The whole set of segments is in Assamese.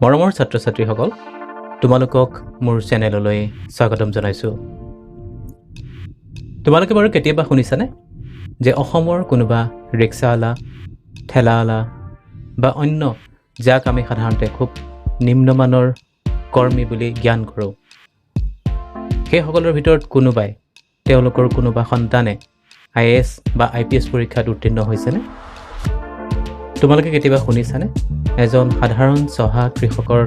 মৰমৰ ছাত্ৰ-ছাত্ৰীসকল তোমালোকক মোৰ চেনেললৈ স্বাগতম জনাইছোঁ। তোমালোকে বাৰু কেতিয়াবা শুনিছানে যে অসমৰ কোনোবা ৰিক্সাৱালা, ঠেলাৱালা বা অন্য যাক আমি সাধাৰণতে খুব নিম্নমানৰ কৰ্মী বুলি জ্ঞান কৰোঁ, সেইসকলৰ ভিতৰত কোনোবাই তেওঁলোকৰ কোনোবা সন্তানে IAS বা IPS পৰীক্ষাত উত্তীৰ্ণ হৈছেনে? তোমালোকে কেতিয়াবা শুনিছানে এজন সাধাৰণ চহা কৃষকৰ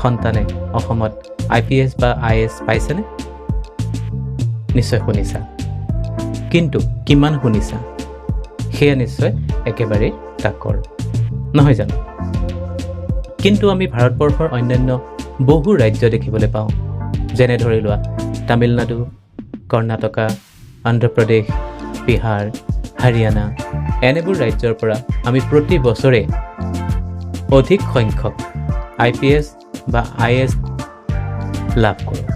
সন্তানে অসমত IPS বা IAS পাইছেনে? নিশ্চয় শুনিছা, কিন্তু কিমান শুনিছা সেয়া নিশ্চয় একেবাৰে তাকৰ নহয় জানো? কিন্তু আমি ভাৰতবৰ্ষৰ অন্যান্য বহু ৰাজ্য দেখিবলৈ পাওঁ, যেনে ধৰি লোৱা তামিলনাডু, কৰ্ণাটকা, অন্ধ্ৰপ্ৰদেশ, বিহাৰ, হাৰিয়ানা, এনেবোৰ ৰাজ্যৰ পৰা আমি প্ৰতি বছৰে অধিক সংখ্যক IPS বা IAS লাভ কৰোঁ।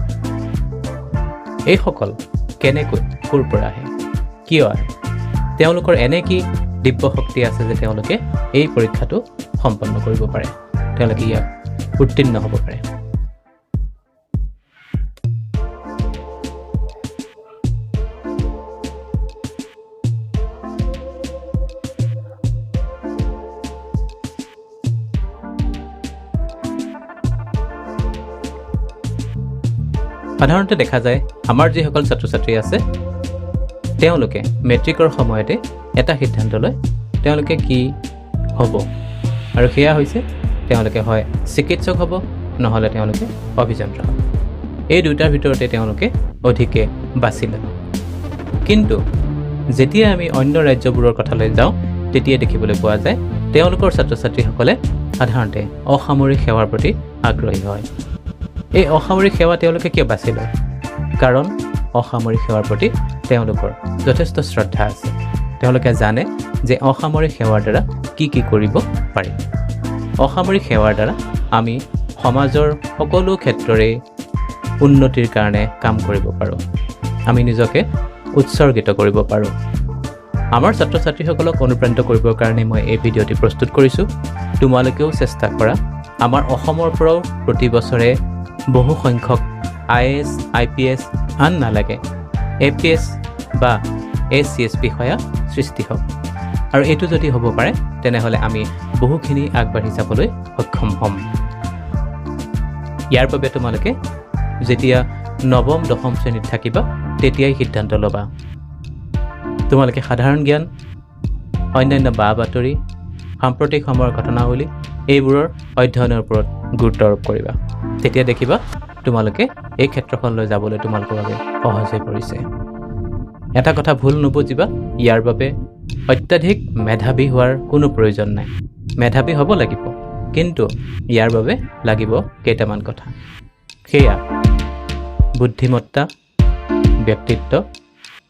এইসকল কেনেকৈ ক'ৰ পৰা আহে, কিয় আহে? তেওঁলোকৰ এনে কি দিব্য শক্তি আছে যে তেওঁলোকে এই পৰীক্ষাটো সম্পন্ন কৰিব পাৰে, তেওঁলোকে ইয়াক উত্তীৰ্ণ হ'ব পাৰে? সাধাৰণতে দেখা যায় আমাৰ যিসকল ছাত্ৰ ছাত্ৰী আছে তেওঁলোকে মেট্ৰিকৰ সময়তে এটা সিদ্ধান্ত লয় তেওঁলোকে কি হ'ব, আৰু সেয়া হৈছে তেওঁলোকে হয় চিকিৎসক হ'ব, নহ'লে তেওঁলোকে অভিযন্তা হ'ব। এই দুটাৰ ভিতৰতে তেওঁলোকে অধিকে বাছি লয়। কিন্তু যেতিয়া আমি অন্য ৰাজ্যবোৰৰ কথালৈ যাওঁ তেতিয়া দেখিবলৈ পোৱা যায় তেওঁলোকৰ ছাত্ৰ ছাত্ৰীসকলে সাধাৰণতে অসামৰিক সেৱাৰ প্ৰতি আগ্ৰহী হয়। এই অসামৰিক সেৱা তেওঁলোকে কিয় বাছি লয়? কাৰণ অসামৰিক সেৱাৰ প্ৰতি তেওঁলোকৰ যথেষ্ট শ্ৰদ্ধা আছে। তেওঁলোকে জানে যে অসামৰিক সেৱাৰ দ্বাৰা কি কি কৰিব পাৰি। অসামৰিক সেৱাৰ দ্বাৰা আমি সমাজৰ সকলো ক্ষেত্ৰৰে উন্নতিৰ কাৰণে কাম কৰিব পাৰোঁ, আমি নিজকে উৎসৰ্গিত কৰিব পাৰোঁ। আমাৰ ছাত্ৰ ছাত্ৰীসকলক অনুপ্ৰাণিত কৰিবৰ কাৰণে মই এই ভিডিঅ'টি প্ৰস্তুত কৰিছোঁ। তোমালোকেও চেষ্টা কৰা। আমাৰ অসমৰ পৰাও প্ৰতি বছৰে বহু সংখ্যক IAS, IPS, আন নালাগে APS বা SCS বিষয়া সৃষ্টি হওক, আৰু এইটো যদি হ'ব পাৰে তেনেহ'লে আমি বহুখিনি আগবাঢ়ি যাবলৈ সক্ষম হ'ম। ইয়াৰ বাবে তোমালোকে যেতিয়া নৱম দশম শ্ৰেণীত থাকিবা তেতিয়াই সিদ্ধান্ত ল'বা। তোমালোকে সাধাৰণ জ্ঞান, অন্যান্য বা বাতৰি, সাম্প্ৰতিক সময়ৰ ঘটনাৱলী এইবোৰৰ অধ্যয়নৰ ওপৰত গুৰুত্ব আৰোপ কৰিবা। তেতিয়া দেখিবা তোমালোকে এই ক্ষেত্ৰখনলৈ যাবলৈ তোমালোকৰ বাবে সহজ হৈ পৰিছে। এটা কথা ভুল নুবুজিবা, ইয়াৰ বাবে অত্যাধিক মেধাৱী হোৱাৰ কোনো প্ৰয়োজন নাই। মেধাৱী হ'ব লাগিব, কিন্তু ইয়াৰ বাবে লাগিব কেইটামান কথা। সেয়া বুদ্ধিমত্তা, ব্যক্তিত্ব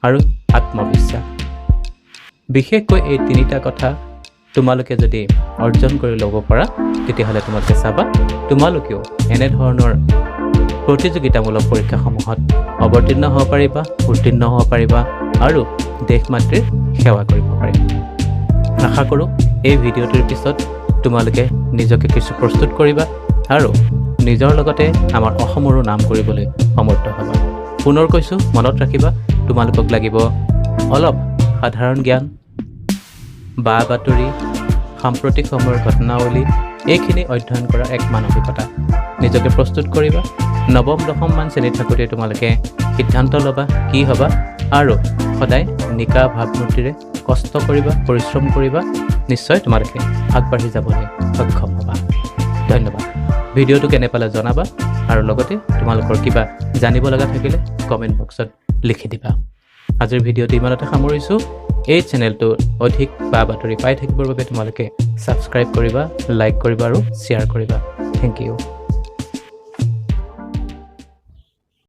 আৰু আত্মবিশ্বাস। বিশেষকৈ এই তিনিটা কথা তোমালোকে যদি অৰ্জন কৰি ল'ব পাৰা তেতিয়াহ'লে তোমালোকে চাবা তোমালোকেও এনেধৰণৰ প্ৰতিযোগিতামূলক পৰীক্ষাসমূহত অৱতীৰ্ণ হ'ব পাৰিবা, উত্তীৰ্ণ হ'ব পাৰিবা আৰু দেশ মাতৃৰ সেৱা কৰিব পাৰিবা। আশা কৰোঁ এই ভিডিঅ'টোৰ পিছত তোমালোকে নিজকে কিছু প্ৰস্তুত কৰিবা আৰু নিজৰ লগতে আমাৰ অসমৰো নাম কৰিবলৈ সমৰ্থ হ'বা। পুনৰ কৈছোঁ, মনত ৰাখিবা তোমালোকক লাগিব অলপ সাধাৰণ জ্ঞান, বা বাতৰি, সাম্প্ৰতিক সময়ৰ ঘটনাৱলী এইখিনি অধ্যয়ন কৰা এক মানসিকতা। নিজকে প্ৰস্তুত কৰিবা। নৱম দশমমান শ্ৰেণীত থাকোঁতে তোমালোকে সিদ্ধান্ত ল'বা কি হ'বা, আৰু সদায় নিকা ভাৱমূৰ্তিৰে কষ্ট কৰিবা, পৰিশ্ৰম কৰিবা। নিশ্চয় তোমালোকে আগবাঢ়ি যাবলৈ সক্ষম হ'বা। ধন্যবাদ। ভিডিঅ'টো কেনে পালে জনাবা, আৰু লগতে তোমালোকৰ কিবা জানিব লগা থাকিলে কমেণ্ট বক্সত লিখি দিবা। আজিৰ ভিডিঅ'টো ইমানতে সামৰিছোঁ। এই চেনেলটো অধিক বা বাতৰি পাই থাকিবৰ বাবে তোমালোকে ছাবস্ক্ৰাইব কৰিবা, লাইক কৰিবা আৰু শ্বেয়াৰ কৰিবা। Thank U.